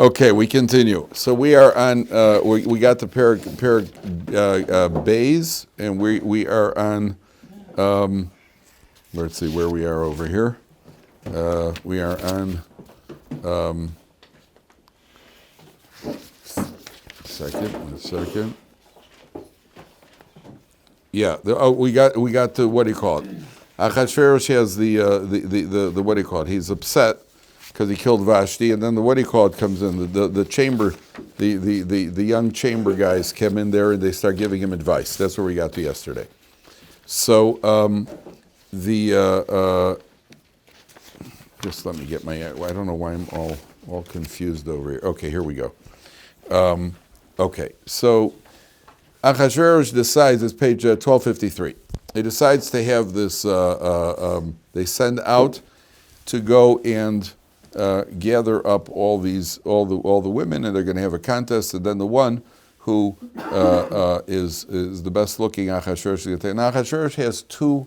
Okay, we continue. So we are on. We got the parak bays, and we are on. Let's see where we are over here. We are on. One second. Yeah. We got to what do you call it? Achashverosh has the what do you call it? He's upset because he killed Vashti, and then the what do you call it comes in. The chamber, the young chamber guys come in there and they start giving him advice. That's where we got to yesterday. So just let me get my. I don't know why I'm all confused over here. Okay, here we go. Okay, so Achashverosh decides. It's page 1253. He decides to have this. They send out to go and gather up all the women, and they're going to have a contest, and then the one who is the best looking Achashverosh. And Achashverosh has two.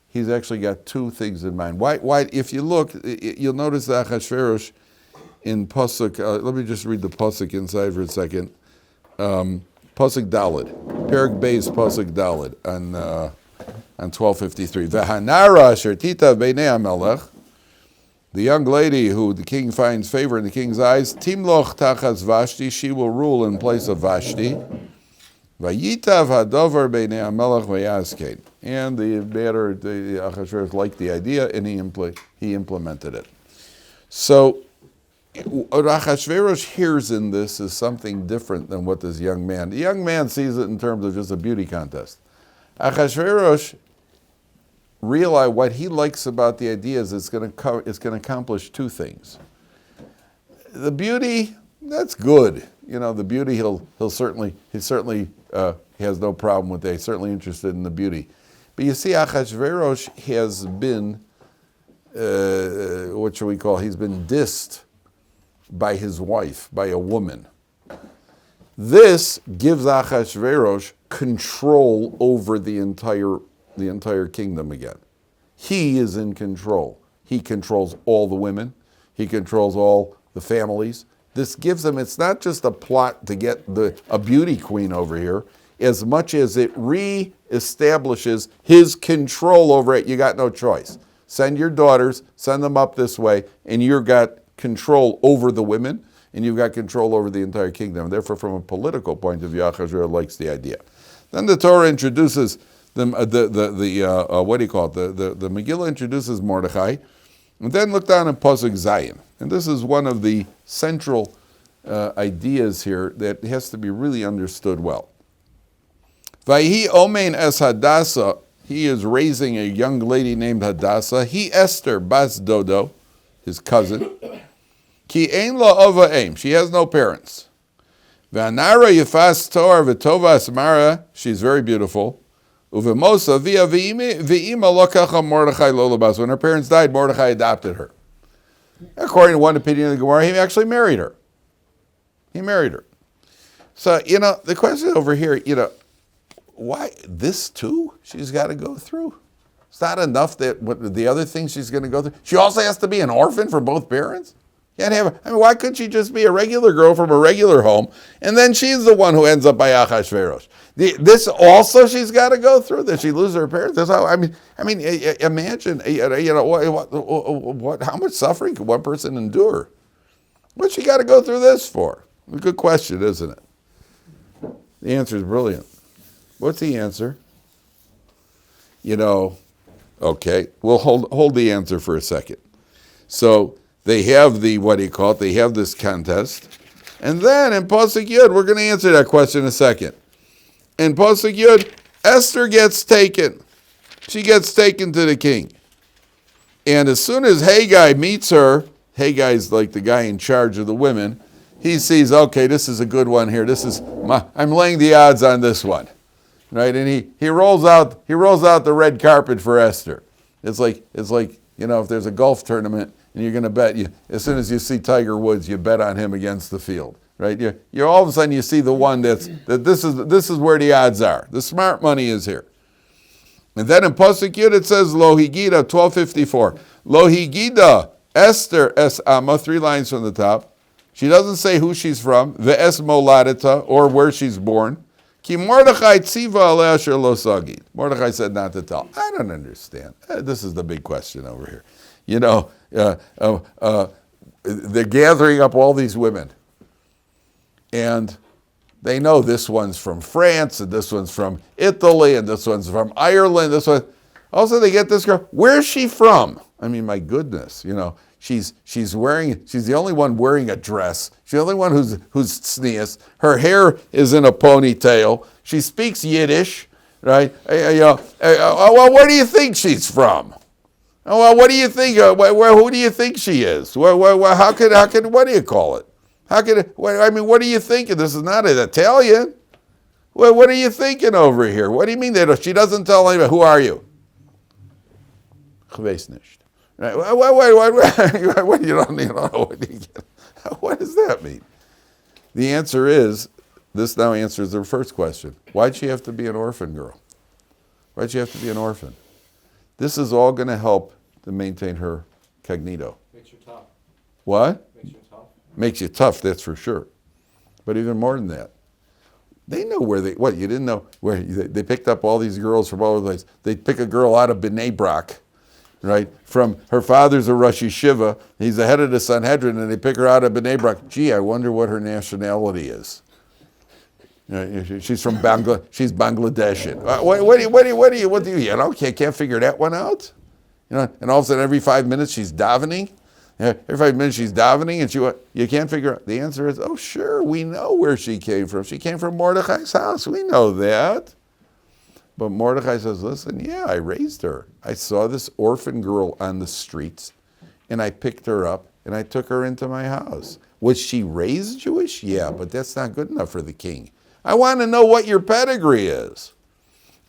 He's actually got two things in mind. Why? If you look, you'll notice that Achashverosh in pasuk. Let me just read the pasuk inside for a second. Pasuk Daled, Perak Beis pasuk Daled on 1253. V'hanara asher tita b'nei hamelech. The young lady who the king finds favor in the king's eyes, Timloch tachas Vashti, she will rule in place of Vashti. Vayitav hadover b'nei hamelech v'yaskein. And the matter, the Achashverosh liked the idea, and he implemented it. So, what Achashverosh hears in this is something different than what this young man. The young man sees it in terms of just a beauty contest. Achashverosh realize what he likes about the idea is it's going to accomplish two things. The beauty, that's good. You know, the beauty he certainly has no problem with that. He's certainly interested in the beauty. But you see, Achashverosh has been what shall we call? He's been dissed by his wife, by a woman. This gives Achashverosh control over the entire kingdom again. He is in control. He controls all the women. He controls all the families. This gives him, it's not just a plot to get a beauty queen over here, as much as it re-establishes his control over it. You got no choice. Send your daughters, send them up this way, and you've got control over the women, and you've got control over the entire kingdom. Therefore, from a political point of view, Achashverosh likes the idea. Then the Torah introduces the Megillah introduces Mordechai, and then look down at Pasuk Zayin. And this is one of the central ideas here that has to be really understood well. Vayhi Omein es Hadassah, he is raising a young lady named Hadassah. He Esther bas Dodo, his cousin. Ki ein la ova aim, she has no parents. V'anara yifas tor v'tova asmara, she's very beautiful. Uvemosa via v'ima lokacha Mordechai lolabas. When her parents died, Mordechai adopted her. According to one opinion of the Gemara, he actually married her. He married her. So, the question over here, why this too she's got to go through? It's not enough that what the other things she's going to go through. She also has to be an orphan for both parents? Why couldn't she just be a regular girl from a regular home, and then she's the one who ends up by Achashverosh? This also she's got to go through. That she loses her parents. That's how. Imagine. What? How much suffering could one person endure? What's she got to go through this for? A good question, isn't it? The answer is brilliant. What's the answer? Okay. We'll hold the answer for a second. So. They have they have this contest. And then in Pasuk Yud, we're going to answer that question in a second. In Pasuk Yud, Esther gets taken. She gets taken to the king. And as soon as Haggai meets her, Haggai's like the guy in charge of the women, he sees, okay, this is a good one here. I'm laying the odds on this one. Right? And he rolls out the red carpet for Esther. It's like if there's a golf tournament, and you're going to bet, as soon as you see Tiger Woods, you bet on him against the field, right? You all of a sudden you see the one that this is where the odds are. The smart money is here. And then in Pasuk Yud it says Lo Higida 1254. Lo Higida Esther es Amma, 3 lines from the top. She doesn't say who she's from, ve'es moladeta, or where she's born. Ki Mordechai tziva aleh asher lo sagid. Mordechai said not to tell. I don't understand. This is the big question over here. You know, they're gathering up all these women. And they know this one's from France, and this one's from Italy, and this one's from Ireland. This one. Also, they get this girl. Where's she from? I mean, my goodness, you know, she's the only one wearing a dress. She's the only one who's sneeze. Her hair is in a ponytail. She speaks Yiddish, right? Well, where do you think she's from? Well, what do you think? Who do you think she is? How could? What do you call it? How could? What are you thinking? This is not an Italian. Well, what are you thinking over here? What do you mean that she doesn't tell anybody? Who are you? Right? What you don't know. What does that mean? The answer is, this now answers the first question. Why'd she have to be an orphan girl? Why'd she have to be an orphan? This is all going to help to maintain her cognito. Makes you tough. What? Makes you tough. Makes you tough, that's for sure. But even more than that, they know where you didn't know where they picked up all these girls from all over the place. They pick a girl out of Bnei Brak, right? From her father's a Rosh Yeshiva, he's the head of the Sanhedrin, and they pick her out of Bnei Brak. Gee, I wonder what her nationality is. She's from she's Bangladeshi. What do you can't figure that one out? And all of a sudden, every 5 minutes she's davening. Every 5 minutes she's davening, and you can't figure out. The answer is, oh sure, we know where she came from. She came from Mordechai's house. We know that. But Mordechai says, listen, yeah, I raised her. I saw this orphan girl on the streets, and I picked her up, and I took her into my house. Was she raised Jewish? Yeah, but that's not good enough for the king. I want to know what your pedigree is.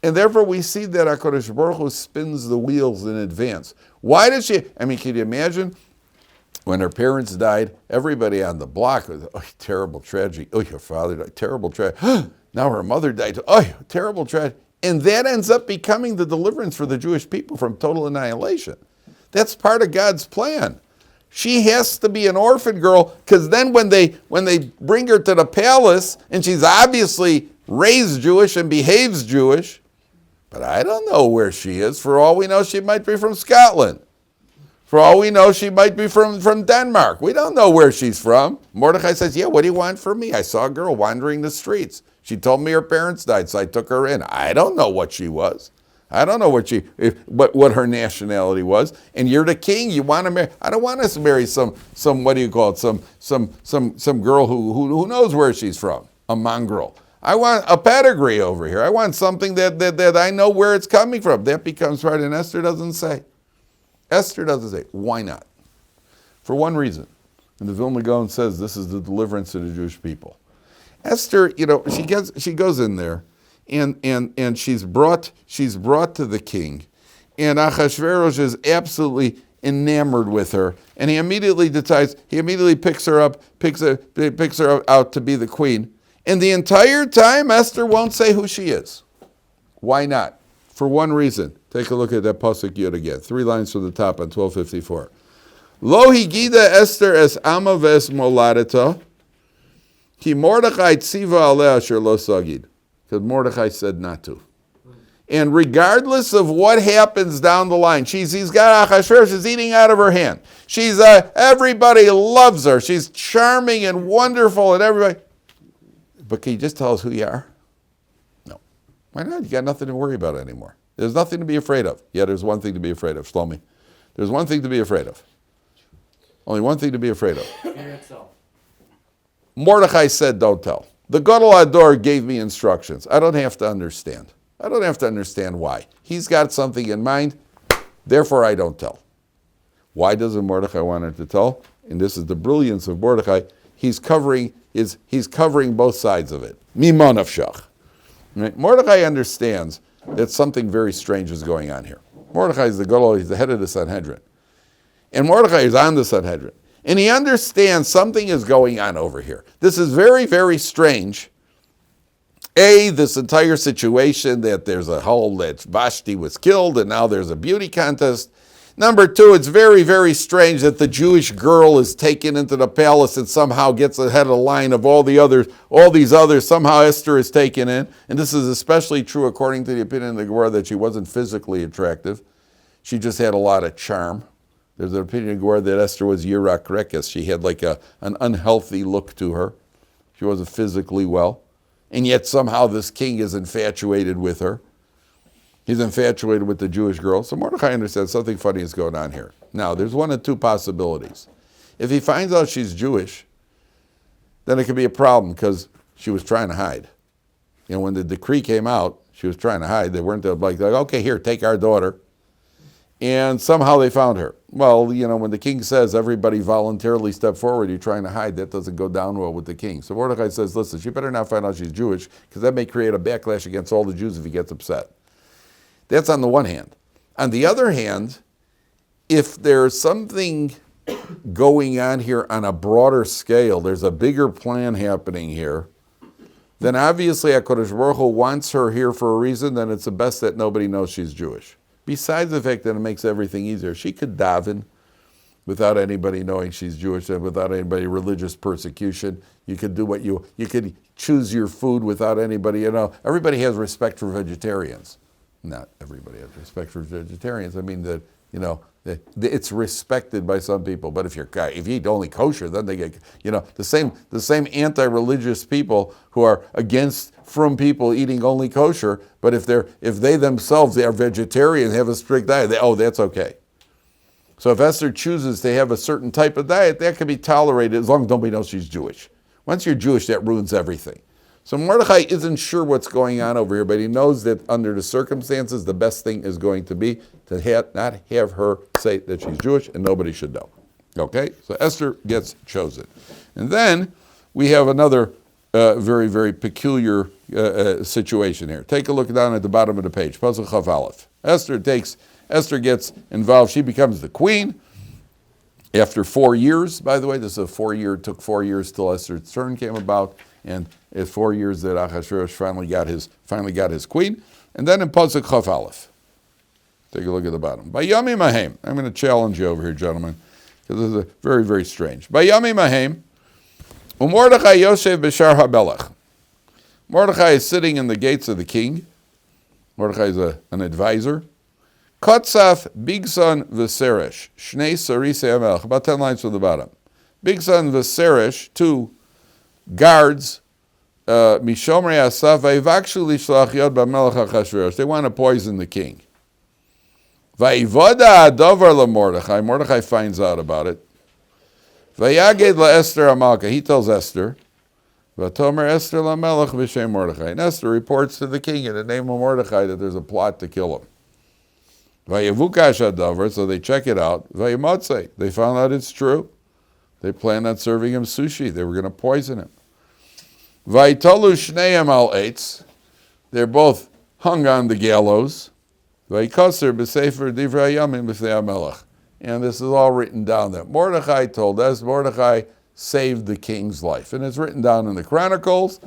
And therefore we see that HaKadosh Baruch Hu spins the wheels in advance. Why did she, can you imagine when her parents died, everybody on the block was, terrible tragedy. Oh, your father died, terrible tragedy. Now her mother died, terrible tragedy. And that ends up becoming the deliverance for the Jewish people from total annihilation. That's part of God's plan. She has to be an orphan girl, because then when they bring her to the palace, and she's obviously raised Jewish and behaves Jewish, but I don't know where she is. For all we know, she might be from Scotland. For all we know, she might be from Denmark. We don't know where she's from. Mordechai says, yeah, what do you want from me? I saw a girl wandering the streets. She told me her parents died, so I took her in. I don't know what she was. I don't know what her nationality was. And you're the king. You want to marry? I don't want us to marry some what do you call it? Some girl who knows where she's from. A mongrel. I want a pedigree over here. I want something that I know where it's coming from. That becomes part. And Esther doesn't say. Esther doesn't say. Why not? For one reason. And the Vilna Gaon says this is the deliverance of the Jewish people. Esther, she goes in there. And she's brought to the king, and Achashverosh is absolutely enamored with her, and he immediately picks her out to be the queen, and the entire time Esther won't say who she is. Why not? For one reason. Take a look at that pasuk yud again. 3 lines from the top on 1254. Lo higida Esther es ama ves moladeta, ki Mordechai tziva aleh asher lo sagid. Because Mordechai said not to. And regardless of what happens down the line, he's got Achashverosh, she's eating out of her hand. She's everybody loves her. She's charming and wonderful, and everybody. But can you just tell us who you are? No. Why not? You got nothing to worry about anymore. There's nothing to be afraid of. Yeah, there's one thing to be afraid of, Shlomi. There's one thing to be afraid of. Only one thing to be afraid of. Fear itself. Mordechai said, don't tell. The Gadol Ador gave me instructions. I don't have to understand. I don't have to understand why. He's got something in mind, therefore I don't tell. Why doesn't Mordechai want her to tell? And this is the brilliance of Mordechai. He's covering both sides of it. Mimon nafshach. Right? Mordechai understands that something very strange is going on here. Mordechai is the Gadol, he's the head of the Sanhedrin. And Mordechai is on the Sanhedrin. And he understands something is going on over here. This is very, very strange. This entire situation that there's a whole that Vashti was killed and now there's a beauty contest. Number two, it's very, very strange that the Jewish girl is taken into the palace and somehow gets ahead of the line of all these others. Somehow Esther is taken in. And this is especially true according to the opinion of the Gemara that she wasn't physically attractive. She just had a lot of charm. There's an opinion of the Gemara that Esther was yirak rekes. She had like an unhealthy look to her. She wasn't physically well. And yet somehow this king is infatuated with her. He's infatuated with the Jewish girl. So Mordechai understands something funny is going on here. Now, there's one of two possibilities. If he finds out she's Jewish, then it could be a problem because she was trying to hide. And when the decree came out, she was trying to hide. They weren't like, okay, here, take our daughter. And somehow they found her. Well, when the king says everybody voluntarily step forward, you're trying to hide, that doesn't go down well with the king. So Mordechai says, listen, she better not find out she's Jewish because that may create a backlash against all the Jews if he gets upset. That's on the one hand. On the other hand, if there's something going on here on a broader scale, there's a bigger plan happening here, then obviously HaKadosh Baruch Hu wants her here for a reason, then it's the best that nobody knows she's Jewish. Besides the fact that it makes everything easier. She could daven without anybody knowing she's Jewish and without anybody religious persecution. You could do you could choose your food without anybody, Everybody has respect for vegetarians. Not everybody has respect for vegetarians. I mean that it's respected by some people. But if you eat only kosher, then they get the same anti-religious people who are against from people eating only kosher. But if they themselves are vegetarian, have a strict diet, that's okay. So if Esther chooses to have a certain type of diet, that can be tolerated as long as nobody knows she's Jewish. Once you're Jewish, that ruins everything. So Mordechai isn't sure what's going on over here, but he knows that under the circumstances, the best thing is going to be to not have her say that she's Jewish and nobody should know. Okay? So Esther gets chosen. And then we have another very, very peculiar situation here. Take a look down at the bottom of the page. Pasuk Chav Aleph. Esther gets involved. She becomes the queen. After 4 years, by the way, this is took 4 years till Esther's turn came about. And it's 4 years that Achashverosh finally got his queen. And then in Pasuk Chaf Aleph, take a look at the bottom. Bayami Mahem. I'm going to challenge you over here, gentlemen, because this is very, very strange. Bayami Mahem, Mordechai Yoshev B'Shar HaBelech. Mordechai is sitting in the gates of the king. Mordechai is an advisor. Kotzaf Bigson V'Seresh, Shnei Sarisei HaMelech. About 10 lines from the bottom. Bigson V'Seresh, 2 guards, Mishomrei Asaf, Vayivakshu Lishlach Yod B'Melech HaChashverosh. They want to poison the king. Vayivoda Adover LaMordechai. Mordechai finds out about it. Vayaged LaEsther HaMalka. He tells Esther. Vatomer Esther LaMelech B'Shem Mordechai. And Esther reports to the king in the name of Mordechai that there's a plot to kill him. Vayivukash Adover. So they check it out. Vayimotzei. They found out it's true. They planned on serving him sushi. They were going to poison him. Vaytolu shneim al eitz. They're both hung on the gallows. Vaykoser b'sefer divrei yamim b'fnei hamelech. And this is all written down that Mordechai told us. Mordechai saved the king's life. And it's written down in the Chronicles.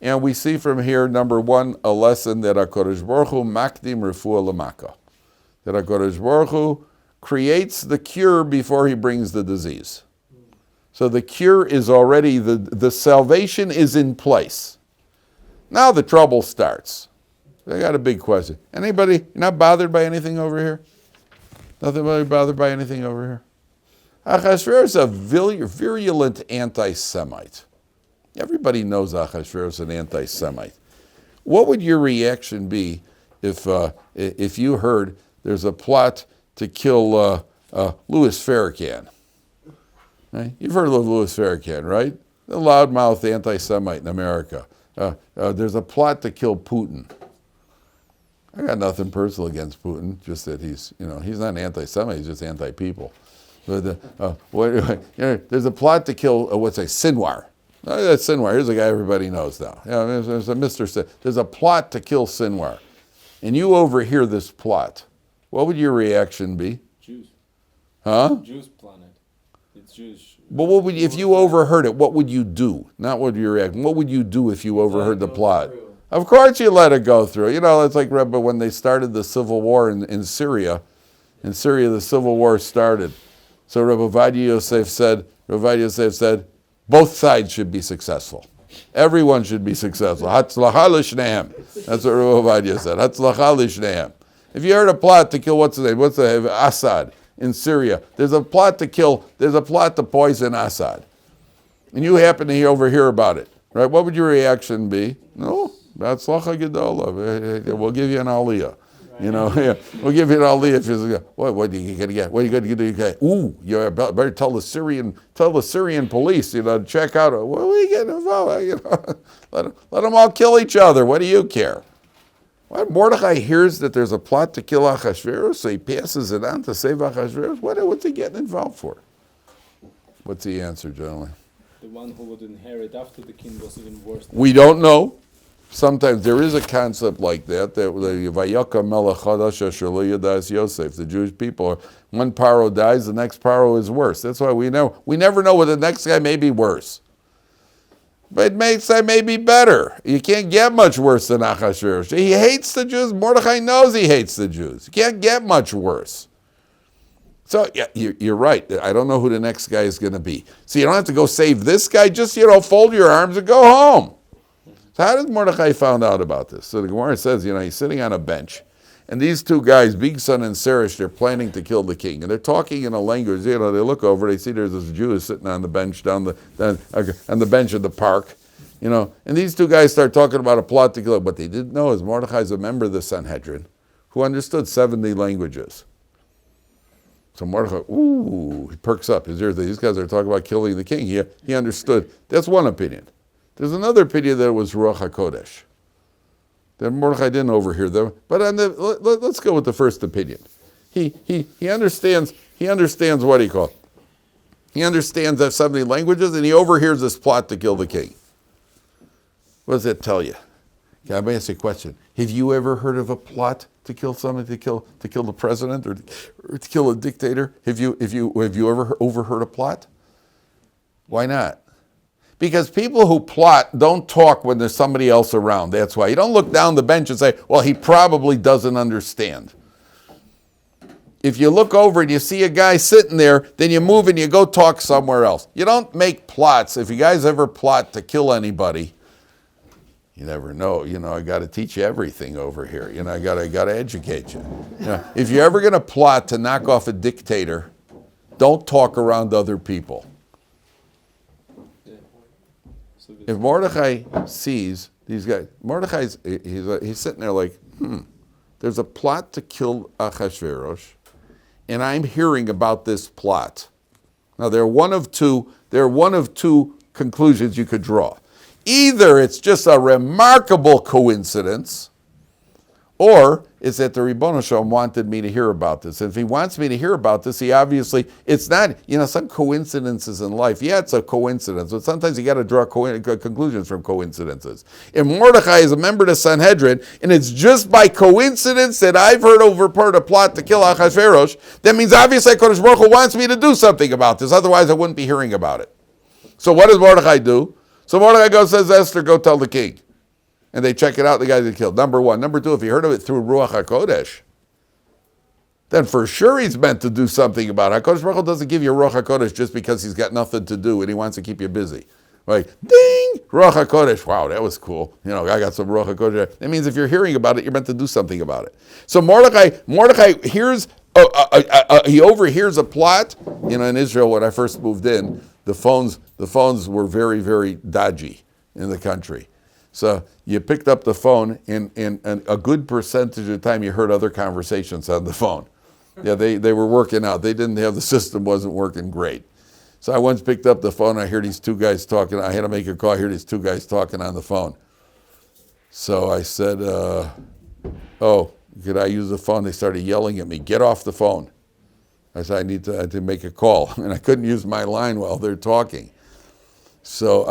And we see from here, number one, a lesson that HaKadosh Baruch Hu makdim refuah l'maka. That HaKadosh Baruch Hu creates the cure before he brings the disease. So the cure is already, the salvation is in place. Now the trouble starts. I got a big question. Anybody not bothered by anything over here? Nothing really bothered by anything over here? Achashverosh is a virulent anti-Semite. Everybody knows Achashverosh is an anti-Semite. What would your reaction be if you heard there's a plot to kill Louis Farrakhan? Right? You've heard of Louis Farrakhan, right? The loudmouth anti-Semite in America. There's a plot to kill Putin. I got nothing personal against Putin, just that he's not an anti-Semite, he's just anti-people. But there's a plot to kill, Sinwar. That's Sinwar. Here's a guy everybody knows now. There's a Mr. There's a plot to kill Sinwar. And you overhear this plot. What would your reaction be? Jews. Huh? Jews planet. It's Jewish. But what would if you overheard it? What would you do? Not what your reaction. What would you do if you overheard the plot? Of course, you let it go through. It's like Rabbi when they started the civil war in Syria, In Syria, the civil war started. So Rabbi Ovadia Yosef said, both sides should be successful. Everyone should be successful. Hatzlacha l'shnehem. That's what Rabbi Ovadia said. Hatzlacha l'shnehem. If you heard a plot to kill, what's the name? Assad in Syria. There's a plot to poison Assad. And you happen to overhear about it, right? What would your reaction be? No, Hatzlacha gedola. We'll give you an aliyah. You know, yeah, we'll give you an aliyah if you what are you going to get? What are you going to do? You better tell the Syrian police, to check out. What are we getting involved? Let them all kill each other. What do you care? Well, Mordechai hears that there's a plot to kill Achashverosh, so he passes it on to save Achashverosh. What's he getting involved for? What's the answer, gentlemen? The one who would inherit after the king was even worse. We don't know. Sometimes there is a concept like that Vayaka Melech Chadash Asher Lo Yadas Yosef. The Jewish people, one Paro dies, the next Paro is worse. That's why we never know whether the next guy may be worse. But it may be better. You can't get much worse than Achashverosh. He hates the Jews. Mordechai knows he hates the Jews. You can't get much worse. So yeah, you're right. I don't know who the next guy is going to be. So you don't have to go save this guy. Just fold your arms and go home. So how did Mordechai found out about this? So the Gemara says, he's sitting on a bench, and these two guys, Bigsan and Seresh, they're planning to kill the king, and they're talking in a language. They look over, they see there's this Jew sitting on the bench on the bench of the park, and these two guys start talking about a plot to kill him. What they didn't know is Mordechai's a member of the Sanhedrin, who understood 70 languages. So Mordechai, he perks up. These guys are talking about killing the king. He understood. That's one opinion. There's another opinion that it was Ruach HaKodesh. That Mordechai didn't overhear them. But let's go with the first opinion. He understands what he called. He understands that 70 languages, and he overhears this plot to kill the king. What does that tell you? Can I ask you a question? Have you ever heard of a plot to kill somebody, to kill the president, or to kill a dictator? Have you ever overheard a plot? Why not? Because people who plot don't talk when there's somebody else around. That's why. You don't look down the bench and say, well, he probably doesn't understand. If you look over and you see a guy sitting there, then you move and you go talk somewhere else. You don't make plots. If you guys ever plot to kill anybody, you never know. I got to teach you everything over here. I got to educate you. If you're ever going to plot to knock off a dictator, don't talk around other people. If Mordechai sees these guys, he's sitting there like, there's a plot to kill Achashverosh, and I'm hearing about this plot. Now there are one of two conclusions you could draw. Either it's just a remarkable coincidence, or it's that the Ribbono Shalom wanted me to hear about this. And if he wants me to hear about this, it's not, some coincidences in life. Yeah, it's a coincidence, but sometimes you got to draw conclusions from coincidences. And Mordechai is a member of the Sanhedrin, and it's just by coincidence that I've heard a plot to kill Achashverosh. That means obviously HaKadosh Baruch Hu wants me to do something about this. Otherwise, I wouldn't be hearing about it. So what does Mordechai do? So Mordechai goes, says, Esther, go tell the king. And they check it out, the guy get killed. Number one. Number two, if you heard of it through Ruach HaKodesh, then for sure he's meant to do something about it. HaKadosh Baruch Hu doesn't give you Ruach HaKodesh just because he's got nothing to do and he wants to keep you busy. Like, ding, Ruach HaKodesh. Wow, that was cool. I got some Ruach HaKodesh. That means if you're hearing about it, you're meant to do something about it. So Mordechai hears, he overhears a plot. In Israel, when I first moved in, the phones were very, very dodgy in the country. So you picked up the phone, and a good percentage of the time you heard other conversations on the phone. Yeah, they were working out. They didn't have, the system wasn't working great. So I once picked up the phone, I heard these two guys talking. I had to make a call, I heard these two guys talking on the phone. So I said, could I use the phone? They started yelling at me, get off the phone. I said, I need to make a call. And I couldn't use my line while they're talking. So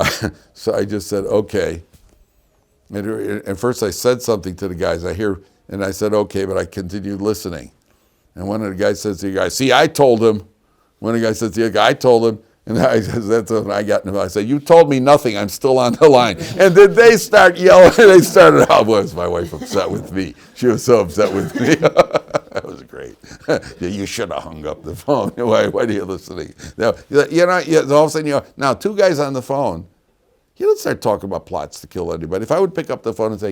I just said, okay. And at first I said something to the guys. And I said, okay, but I continued listening. And one of the guys says to the guy, see, I told him. One of the guys says to the guy, I told him. And I said, that's when I got in. I said, you told me nothing. I'm still on the line. And then they start yelling. They started, was my wife upset with me? She was so upset with me. That was great. great. You should have hung up the phone. Why are you listening? Now, all of a sudden, now 2 guys on the phone, you don't start talking about plots to kill anybody. If I would pick up the phone and say,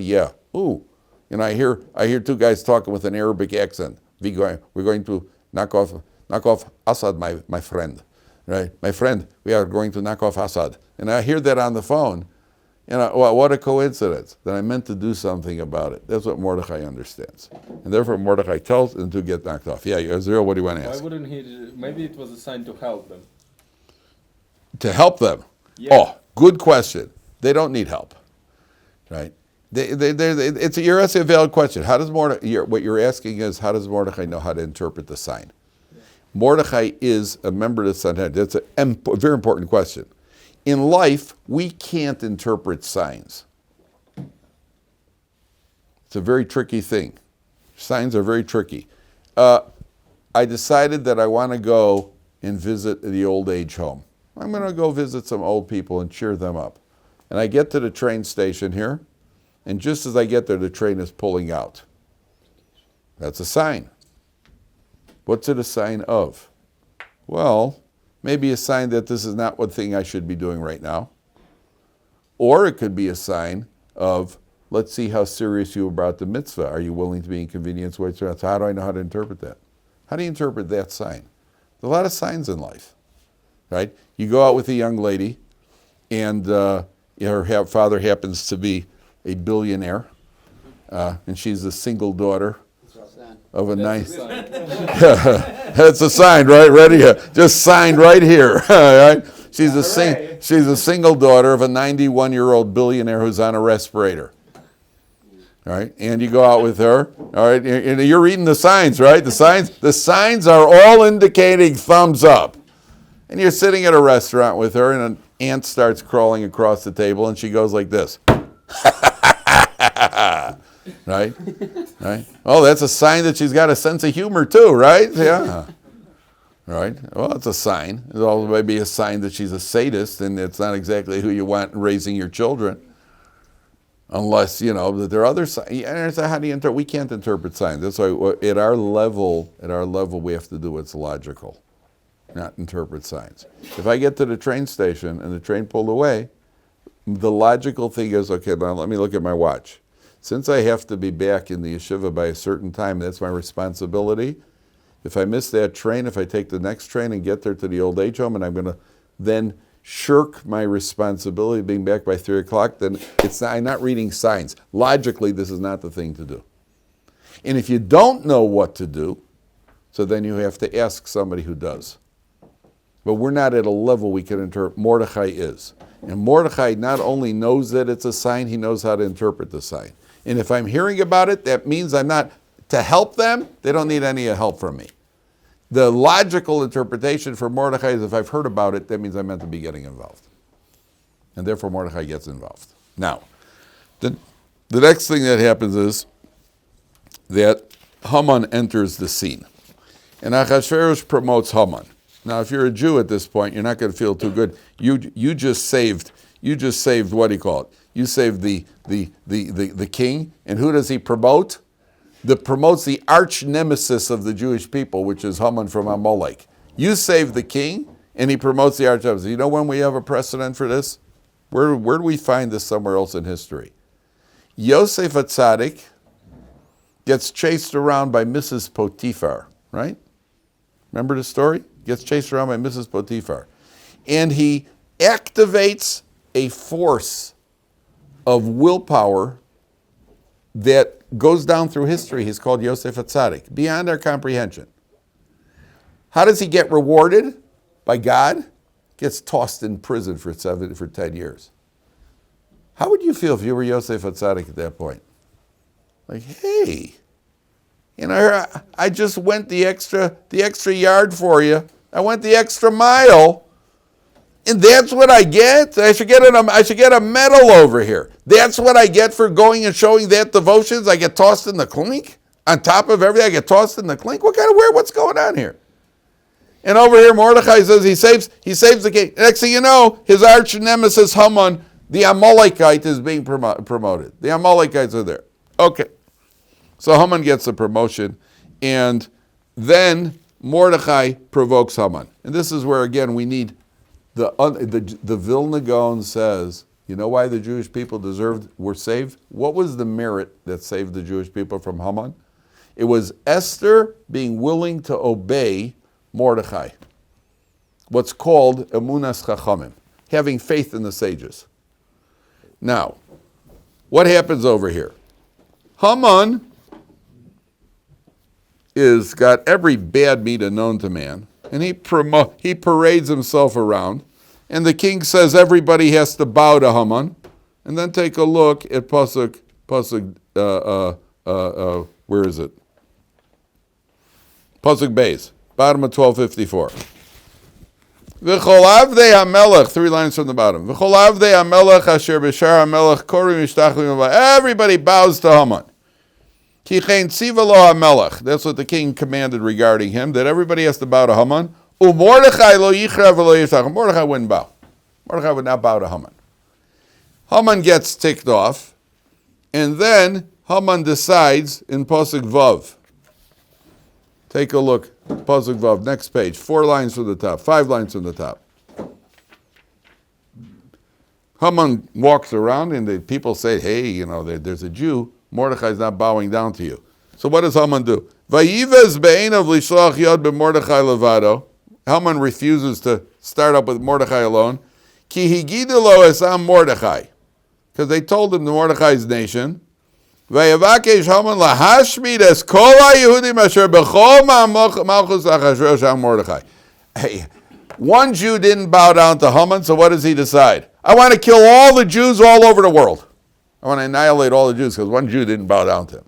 I hear 2 guys talking with an Arabic accent. We're going to knock off Assad, my friend. Right? My friend, we are going to knock off Assad. And I hear that on the phone. What a coincidence that I meant to do something about it. That's what Mordechai understands. And therefore Mordechai tells them to get knocked off. Yeah, Azrael, what do you want to ask? Why wouldn't he, maybe it was a sign to help them. To help them? Yeah. Oh, good question. They don't need help. Right? You're asking a valid question. How does what you're asking is, how does Mordechai know how to interpret the sign? Mordechai is a member of the Sanhedrin. That's a very important question. In life, we can't interpret signs. It's a very tricky thing. Signs are very tricky. I decided that I want to go and visit the old age home. I'm going to go visit some old people and cheer them up. And I get to the train station here, and just as I get there, the train is pulling out. That's a sign. What's it a sign of? Well, maybe a sign that this is not one thing I should be doing right now. Or it could be a sign of, let's see how serious you are about the mitzvah. Are you willing to be inconvenienced? So how do I know how to interpret that? How do you interpret that sign? There's a lot of signs in life, right? You go out with a young lady, and her father happens to be a billionaire, and she's a single daughter of a nice. That's a sign, right? Ready? Just signed right here. Right? She's a single daughter of a 91-year-old billionaire who's on a respirator. All right, and you go out with her. All right, and you're reading the signs, right? The signs are all indicating thumbs up. And you're sitting at a restaurant with her, and an ant starts crawling across the table, and she goes like this. Right? Oh, that's a sign that she's got a sense of humor too, right? Yeah. Right? Well, it's a sign. It also may be a sign that she's a sadist, and it's not exactly who you want raising your children. Unless, that there are other signs. How do you interpret? We can't interpret signs. That's why at our level, we have to do what's logical, not interpret signs. If I get to the train station and the train pulled away, the logical thing is, okay, now let me look at my watch. Since I have to be back in the yeshiva by a certain time, that's my responsibility. If I miss that train, if I take the next train and get there to the old age home, and I'm going to then shirk my responsibility of being back by 3 o'clock, then I'm not reading signs. Logically, this is not the thing to do. And if you don't know what to do, so then you have to ask somebody who does. But we're not at a level we can interpret. Mordechai is. And Mordechai not only knows that it's a sign, he knows how to interpret the sign. And if I'm hearing about it, that means I'm not to help them. They don't need any help from me. The logical interpretation for Mordechai is if I've heard about it, that means I'm meant to be getting involved. And therefore Mordechai gets involved. Now, the next thing that happens is that Haman enters the scene. And Achashverosh promotes Haman. Now, if you're a Jew at this point, you're not going to feel too good. You just saved. What do you call it? You saved the king, and who does he promote? Promotes the arch nemesis of the Jewish people, which is Haman from Amalek. You saved the king, and he promotes the arch nemesis. You know when we have a precedent for this? Where do we find this somewhere else in history? Yosef HaTzadik gets chased around by Mrs. Potiphar, right? Remember the story? Gets chased around by Mrs. Potiphar. And he activates a force of willpower that goes down through history. He's called Yosef HaTzadik, beyond our comprehension. How does he get rewarded? By God? Gets tossed in prison for 10 years. How would you feel if you were Yosef HaTzadik at that point? Like, hey, I just went the extra yard for you. I went the extra mile. And that's what I get? I should get a medal over here. That's what I get for going and showing that devotions? I get tossed in the clink? On top of everything, I get tossed in the clink? What's going on here? And over here, Mordechai says he saves the king. Next thing you know, his arch nemesis Haman, the Amalekite, is being promoted. The Amalekites are there. Okay. So Haman gets the promotion, and then Mordechai provokes Haman. And this is where, again, we need the Vilna Gaon says, you know why the Jewish people were saved? What was the merit that saved the Jewish people from Haman? It was Esther being willing to obey Mordechai. What's called emunas chachamim, having faith in the sages. Now, what happens over here? Haman is got every bad meat known to man, and he parades himself around, and the king says everybody has to bow to Haman, and then take a look at pasuk. Where is it? Pasuk Beis, bottom of 1254. V'chol avdei hamelech, 3 lines from the bottom. V'chol avdei hamelech asher b'shar hamelech korim mishtachlim. Everybody bows to Haman. Ki chen tziva lo hamelech. That's what the king commanded regarding him, that everybody has to bow to Haman. U'mordechai lo yichra v'lo yishtach. Mordechai wouldn't bow. Mordechai would not bow to Haman. Haman gets ticked off, and then Haman decides in pasuk Vav. Take a look. Pasuk Vav, next page. 4 lines from the top, 5 lines from the top. Haman walks around and the people say, hey, you know, there's a Jew. Mordechai's not bowing down to you. So what does Haman do? Vayivez be'enav lishlach yad b'Mordechai levado. Haman refuses to start up with Mordechai alone. Ki higidu lo esam Mordechai. Because they told him the Mordechai's nation. Vayavakesh Haman lahashmid es kol haYehudim asher b'chol malchus Achashverosh ham Mordechai. Hey, one Jew didn't bow down to Haman, so what does he decide? I want to kill all the Jews all over the world. I want to annihilate all the Jews because one Jew didn't bow down to him.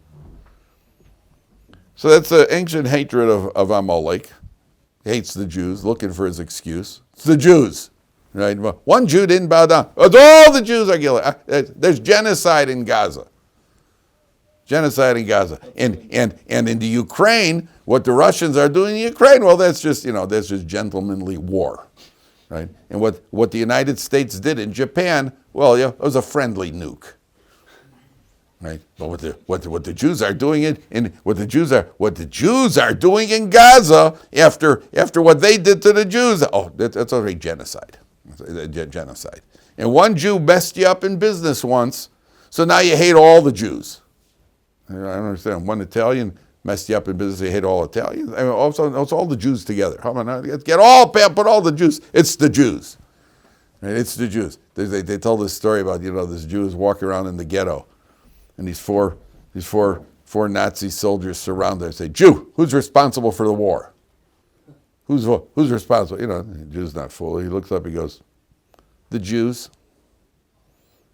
So that's the ancient hatred of Amalek. He hates the Jews, looking for his excuse. It's the Jews. Right? One Jew didn't bow down. All the Jews are guilty. There's genocide in Gaza. Genocide in Gaza. And in the Ukraine, what the Russians are doing in Ukraine, well, that's just gentlemanly war. Right? And what the United States did in Japan, well, yeah, it was a friendly nuke. Right? But what the Jews are doing what the Jews are doing in Gaza after what they did to the Jews, that's already genocide. Genocide. And one Jew messed you up in business once, so now you hate all the Jews. I don't understand. One Italian messed you up in business, you hate all Italians. I mean, also, it's all the Jews together. Put all the Jews. It's the Jews. Right? It's the Jews. They tell this story about, this Jew is walking around in the ghetto, and these four Nazi soldiers surround him and say, Jew, who's responsible for the war? Who's responsible? The Jew's not fool. He looks up, he goes, the Jews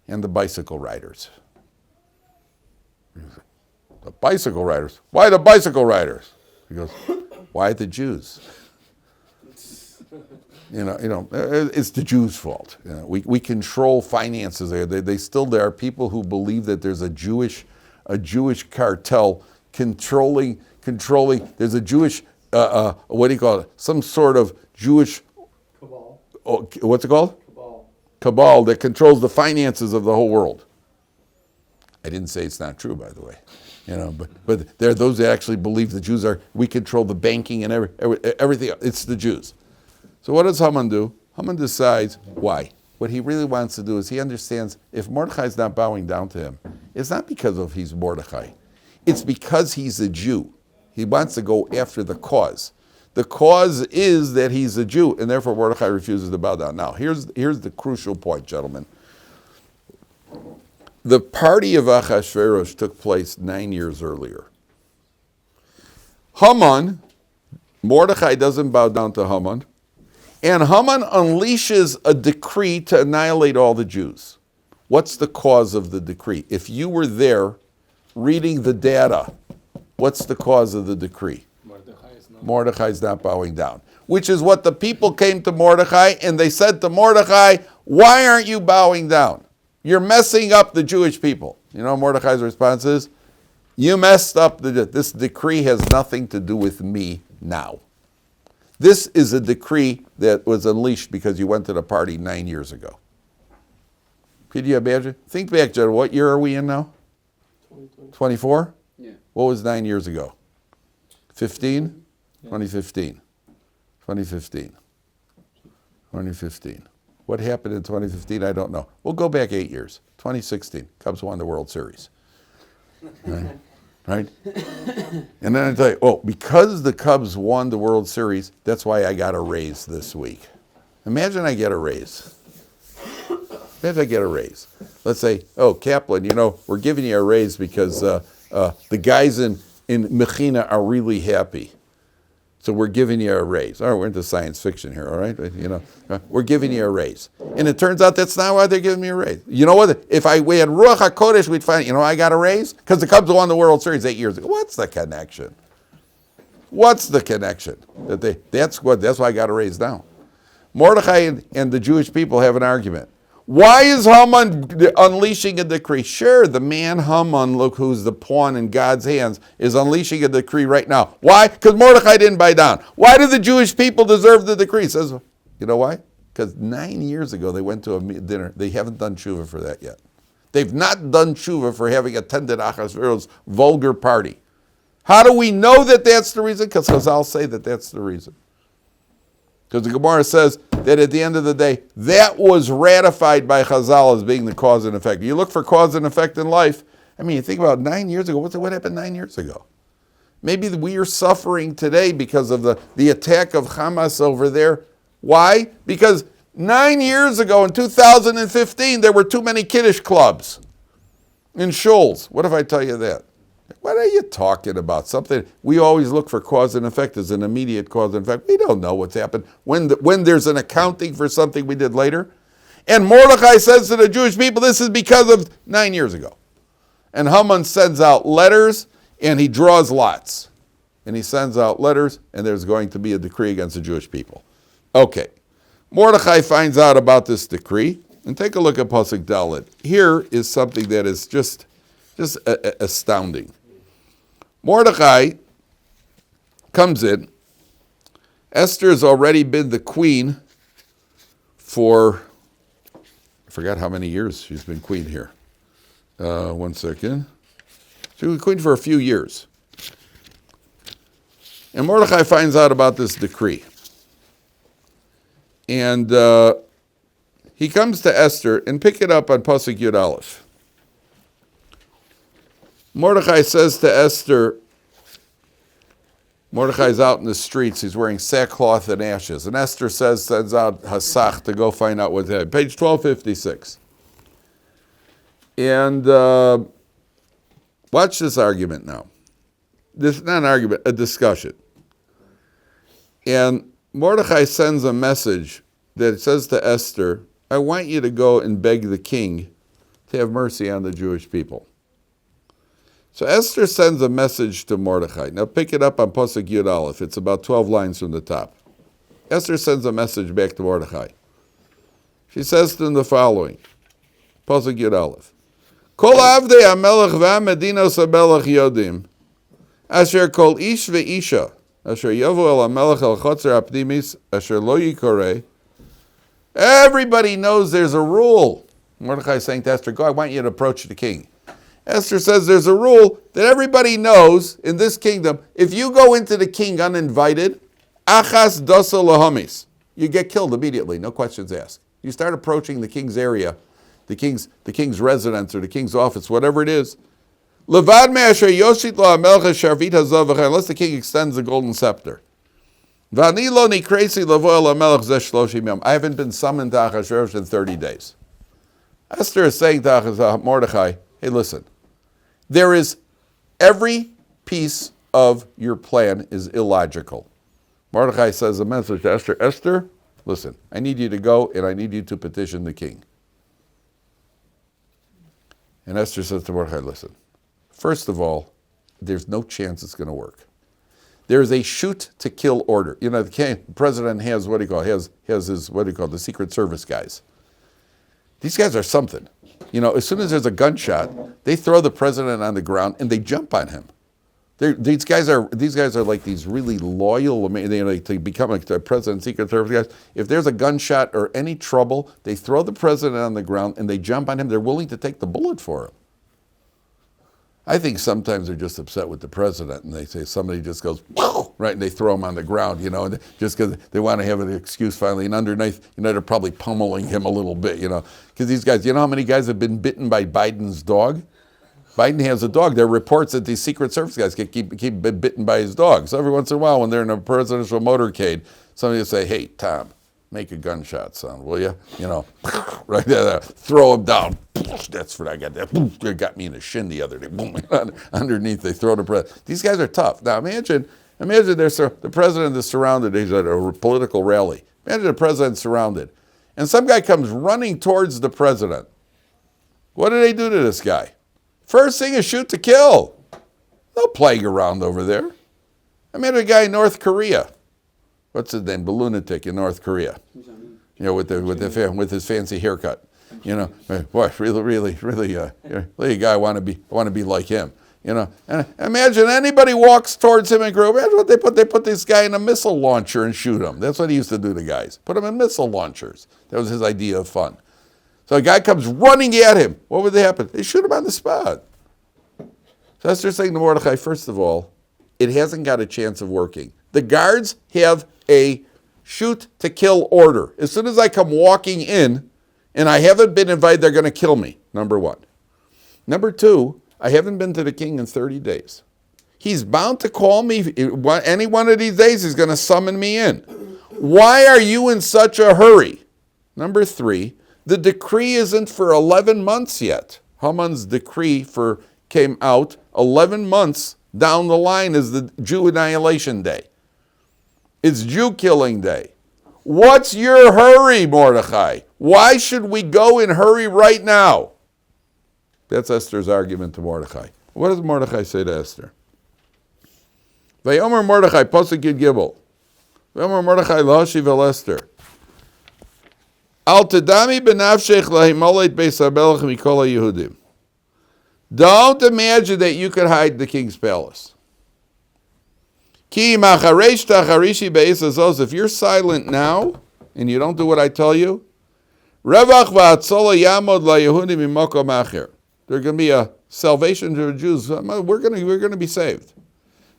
and the bicycle riders. The bicycle riders? Why the bicycle riders? He goes, why the Jews? It's the Jews' fault. We control finances there. There are people who believe that there's a Jewish cartel controlling. There's a Jewish what do you call it? Some sort of Jewish Cabal. What's it called? Cabal. Cabal that controls the finances of the whole world. I didn't say it's not true, by the way. But there are those that actually believe the Jews we control the banking and everything. It's the Jews. So what does Haman do? Haman decides why. What he really wants to do is he understands if Mordechai is not bowing down to him, it's not because of he's Mordechai. It's because he's a Jew. He wants to go after the cause. The cause is that he's a Jew, and therefore Mordechai refuses to bow down. Now, here's the crucial point, gentlemen. The party of Achashverosh took place 9 years earlier. Mordechai doesn't bow down to Haman, and Haman unleashes a decree to annihilate all the Jews. What's the cause of the decree? If you were there reading the data, what's the cause of the decree? Mordechai's not bowing down. Which is what the people came to Mordechai, and they said to Mordechai, why aren't you bowing down? You're messing up the Jewish people. You know Mordechai's response is, you messed up. This decree has nothing to do with me now. This is a decree that was unleashed because you went to the party 9 years ago. Could you imagine? Think back, Jen, what year are we in now? 2020. 24? Yeah. What was 9 years ago? 15? Yeah. 2015. What happened in 2015? I don't know. We'll go back 8 years. 2016, Cubs won the World Series. Right? And then I tell you, because the Cubs won the World Series, that's why I got a raise this week. Imagine I get a raise. Let's say, Kaplan, we're giving you a raise because the guys in Mechina are really happy. So we're giving you a raise. All right, we're into science fiction here, all right? We're giving you a raise. And it turns out that's not why they're giving me a raise. You know what? If we had Ruach HaKodesh, we'd find, I got a raise? Because the Cubs won the World Series 8 years ago. What's the connection? That's why I got a raise now. Mordechai and the Jewish people have an argument. Why is Haman unleashing a decree? Sure, the man Haman, look, who's the pawn in God's hands, is unleashing a decree right now. Why? Because Mordechai didn't buy down. Why do the Jewish people deserve the decree? He says, you know why? Because 9 years ago they went to a dinner. They haven't done tshuva for that yet. They've not done tshuva for having attended Achashverosh's vulgar party. How do we know that that's the reason? Because Chazal say that that's the reason. Because the Gemara says that at the end of the day, that was ratified by Chazal as being the cause and effect. You look for cause and effect in life. You think about 9 years ago. What happened 9 years ago? Maybe we are suffering today because of the attack of Hamas over there. Why? Because 9 years ago in 2015, there were too many Kiddush clubs in shuls. What if I tell you that? What are you talking about? Something we always look for cause and effect as an immediate cause and effect. We don't know what's happened when there's an accounting for something we did later. And Mordechai says to the Jewish people, this is because of 9 years ago. And Haman sends out letters and he draws lots. And he sends out letters and there's going to be a decree against the Jewish people. Okay. Mordechai finds out about this decree. And take a look at Pasuk Dalet. Here is something that is just astounding. Mordechai comes in. Esther has already been the queen for, I forgot how many years she's been queen here. 1 second. She was queen for a few years. And Mordechai finds out about this decree. And he comes to Esther, and pick it up on Pasuk Yud Aleph. Mordechai says to Esther, Mordechai's out in the streets, he's wearing sackcloth and ashes. And Esther sends out Hasach to go find out what's happening. Page 1256. And watch this argument now. This is not an argument, a discussion. And Mordechai sends a message that says to Esther, I want you to go and beg the king to have mercy on the Jewish people. So Esther sends a message to Mordechai. Now pick it up on Pasuk Yud Aleph. It's about 12 lines from the top. Esther sends a message back to Mordechai. She says to him the following. Pasuk Yud Aleph. Kol avdei hamelech v'hamedinos hamelech yodim asher kol ish ve'isha asher yavu el hamelech el chotzer hapnimis asher lo yikoreh. Everybody knows there's a rule. Mordechai is saying to Esther, go, I want you to approach the king. Esther says there's a rule that everybody knows in this kingdom. If you go into the king uninvited, achas dosa lahamis, you get killed immediately, no questions asked. You start approaching the king's area, the king's residence or the king's office, whatever it is. Levad me'asher yoshit lo hamelech sharvit hazav v'cher, unless the king extends the golden scepter. V'ani lo nikresi lavo el hamelech zeh shloshim yom. I haven't been summoned to Achashverosh in 30 days. Esther is saying to Mordechai, hey, listen, there is every piece of your plan is illogical. Mordechai says a message to Esther, Esther, listen, I need you to go and I need you to petition the king. And Esther says to Mordechai, listen, first of all, there's no chance it's going to work. There's a shoot to kill order. The president has has his, the Secret Service guys. These guys are something. As soon as there's a gunshot, they throw the president on the ground and they jump on him. These guys are like these really loyal. To become the president, Secret Service guys. If there's a gunshot or any trouble, they throw the president on the ground and they jump on him. They're willing to take the bullet for him. I think sometimes they're just upset with the president and they say somebody just goes, whoa, right? And they throw him on the ground, and just because they want to have an excuse finally. And underneath, they're probably pummeling him a little bit, because these guys, how many guys have been bitten by Biden's dog? Biden has a dog. There are reports that these Secret Service guys keep bitten by his dog. So every once in a while, when they're in a presidential motorcade, somebody will say, "Hey, Tom, make a gunshot sound, will you?" Right there, throw him down. That's what I got. That got me in the shin the other day. Underneath, they throw the president. These guys are tough. Now imagine the president is surrounded. He's at a political rally. Imagine the president surrounded, and some guy comes running towards the president. What do they do to this guy? First thing is shoot to kill. No playing around over there. I met a guy in North Korea. What's his name? The lunatic in North Korea. With his fancy haircut. Boy, really a guy I want to be like him. And imagine anybody walks towards him and grow. Imagine what they put. They put this guy in a missile launcher and shoot him. That's what he used to do to guys. Put him in missile launchers. That was his idea of fun. So a guy comes running at him. What would happen? They shoot him on the spot. So Esther's saying to Mordechai, first of all, it hasn't got a chance of working. The guards have a shoot to kill order. As soon as I come walking in and I haven't been invited, they're going to kill me, number one. Number two, I haven't been to the king in 30 days. He's bound to call me. Any one of these days, he's going to summon me in. Why are you in such a hurry? Number three, the decree isn't for 11 months yet. Haman's decree came out 11 months down the line is the Jew annihilation day. It's Jew killing day. What's your hurry, Mordechai? Why should we go in hurry right now? That's Esther's argument to Mordechai. What does Mordechai say to Esther? Vayomer Mordechai, Pasuk Yud Gimel. Vayomer Mordechai lahashiv el Esther. Al tedami benafshech lahimalet beis hamelech mikol haYehudim. Don't imagine that you could hide the king's palace. Ki macharesh tacharishi beis hazos. If you're silent now and you don't do what I tell you, revach va'atzola yamod laYehudim mimakom acher. There's going to be a salvation to the Jews. We're going to be saved.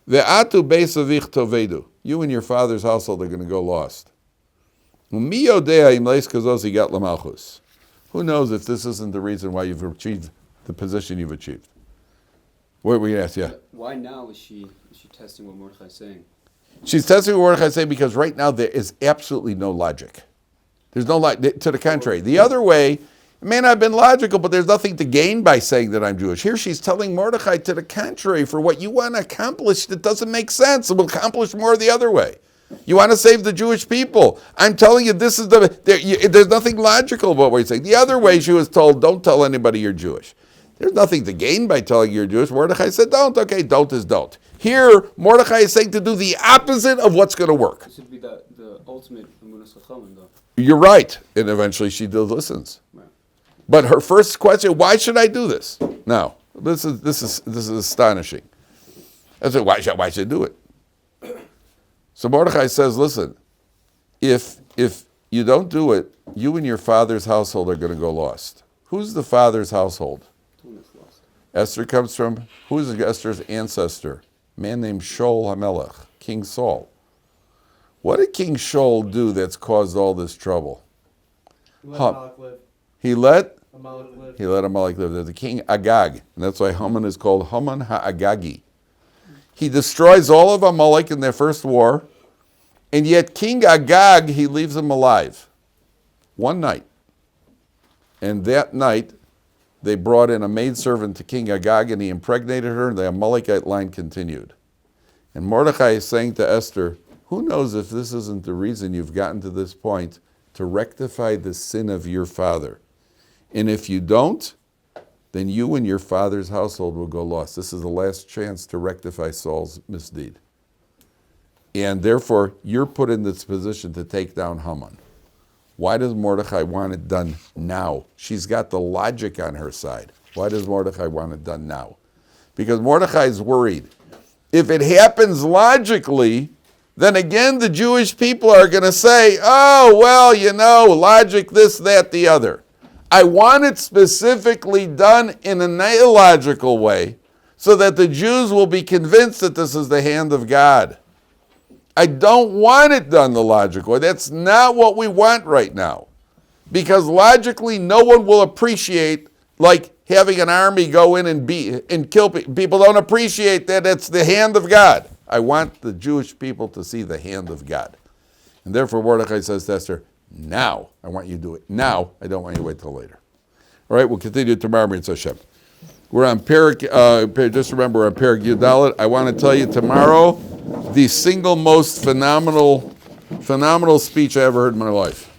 Ve'atu beis avich tovedu. You and your father's household are going to go lost. Who knows if this isn't the reason why you've achieved the position you've achieved? What were you asked? Yeah. Why now is she testing what Mordechai is saying? She's testing what Mordechai is saying because right now there is absolutely no logic. There's no logic. To the contrary. The other way, it may not have been logical, but there's nothing to gain by saying that I'm Jewish. Here she's telling Mordechai to the contrary. For what you want to accomplish that doesn't make sense, it will accomplish more the other way. You want to save the Jewish people. I'm telling you, this is there's nothing logical about what you're saying. The other way she was told, don't tell anybody you're Jewish. There's nothing to gain by telling you're Jewish. Mordechai said, don't. Okay, don't is don't. Here, Mordechai is saying to do the opposite of what's going to work. This would be the ultimate emunas chachamim, though. You're right. And eventually she listens. Right. But her first question, why should I do this? Now, this is astonishing. I said, why should I do it? So Mordechai says, listen, if you don't do it, you and your father's household are going to go lost. Who's the father's household? Esther comes from, who's Esther's ancestor? A man named Shaul HaMelech, King Saul. What did King Shaul do that's caused all this trouble? He let Amalek live. There's a king Agag, and that's why Haman is called Haman HaAgagi. He destroys all of Amalek in their first war, and yet King Agag, he leaves them alive. One night. And that night, they brought in a maidservant to King Agag, and he impregnated her, and the Amalekite line continued. And Mordechai is saying to Esther, who knows if this isn't the reason you've gotten to this point to rectify the sin of your father. And if you don't, then you and your father's household will go lost. This is the last chance to rectify Saul's misdeed. And therefore, you're put in this position to take down Haman. Why does Mordechai want it done now? She's got the logic on her side. Why does Mordechai want it done now? Because Mordechai is worried. If it happens logically, then again the Jewish people are going to say, oh, well, logic, this, that, the other. I want it specifically done in an illogical way so that the Jews will be convinced that this is the hand of God. I don't want it done the logical way. That's not what we want right now. Because logically, no one will appreciate, like having an army go in and kill people. People don't appreciate that it's the hand of God. I want the Jewish people to see the hand of God. And therefore, Mordechai says to Esther, now I want you to do it. Now, I don't want you to wait till later. All right, we'll continue tomorrow, Mitzvah Hashem. We're on just remember, we're on Perek Yudalet. I want to tell you tomorrow the single most phenomenal speech I ever heard in my life.